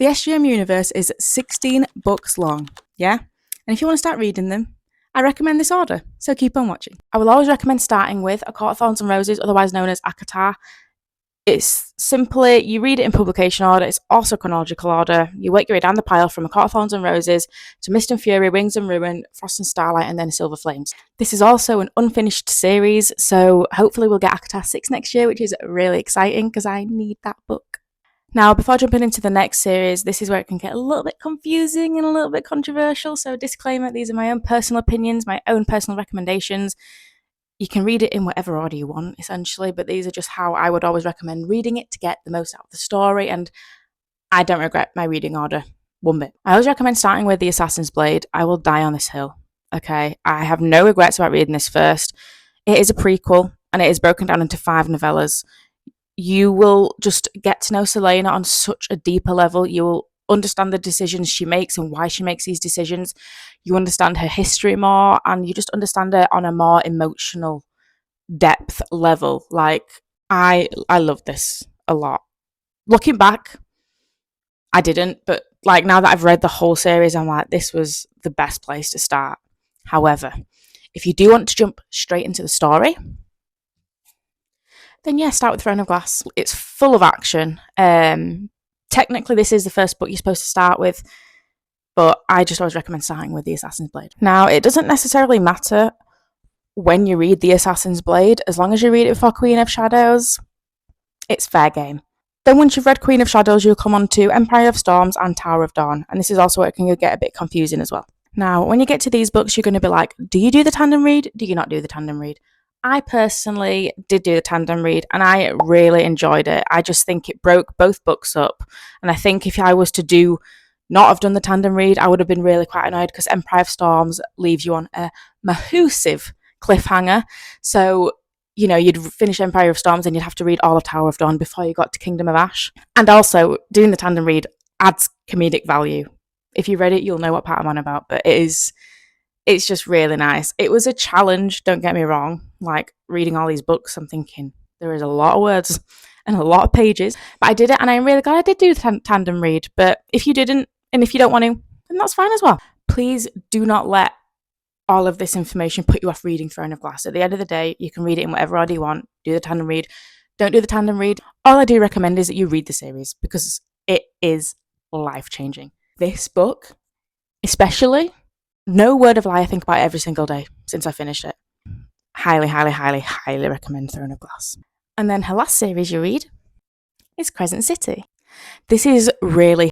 The SGM universe is 16 books long, yeah? And if you want to start reading them, I recommend this order, so keep on watching. I will always recommend starting with ACOTAR, Thorns and Roses, otherwise known as ACOTAR. It's simply, you read it in publication order, it's also chronological order. You work your way down the pile from ACOTAR, Thorns and Roses to Mist and Fury, Wings and Ruin, Frost and Starlight, and then Silver Flames. This is also an unfinished series, so hopefully we'll get ACOTAR 6 next year, which is really exciting because I need that book. Now, before jumping into the next series, this is where it can get a little bit confusing and a little bit controversial. So disclaimer, these are my own personal opinions, my own personal recommendations. You can read it in whatever order you want, essentially, but these are just how I would always recommend reading it to get the most out of the story, and I don't regret my reading order one bit. I always recommend starting with The Assassin's Blade. I will die on this hill, okay? I have no regrets about reading this first. It is a prequel, and it is broken down into 5 novellas. You will just get to know Selena on such a deeper level. You will understand the decisions she makes and why she makes these decisions. You understand her history more, and you just understand her on a more emotional depth level. Like, I love this a lot. Looking back, I didn't, but like now that I've read the whole series, I'm like, this was the best place to start. However, if you do want to jump straight into the story, then yeah, start with Throne of Glass. It's full of action. Technically, this is the first book you're supposed to start with, but I just always recommend starting with The Assassin's Blade. Now, it doesn't necessarily matter when you read The Assassin's Blade, as long as you read it before Queen of Shadows, it's fair game. Then once you've read Queen of Shadows, you'll come on to Empire of Storms and Tower of Dawn, and this is also where it can get a bit confusing as well. Now, when you get to these books, you're going to be like, do you do the tandem read? Do you not do the tandem read? I personally did do the tandem read, and I really enjoyed it. I just think it broke both books up, and I think if I was to not have done the tandem read, I would have been really quite annoyed because Empire of Storms leaves you on a massive cliffhanger. So, you know, you'd finish Empire of Storms and you'd have to read all of Tower of Dawn before you got to Kingdom of Ash. And also, doing the tandem read adds comedic value. If you read it, you'll know what part I'm on about, but it's just really nice. It was a challenge, don't get me wrong. Like, reading all these books, I'm thinking, there is a lot of words and a lot of pages. But I did it, and I'm really glad I did do the tandem read. But if you didn't, and if you don't want to, then that's fine as well. Please do not let all of this information put you off reading Throne of Glass. At the end of the day, you can read it in whatever order you want. Do the tandem read. Don't do the tandem read. All I do recommend is that you read the series because it is life-changing. This book, especially, no word of lie, I think about it every single day since I finished it. Highly, highly, highly, highly recommend Throne of Glass. And then her last series you read is Crescent City. This is really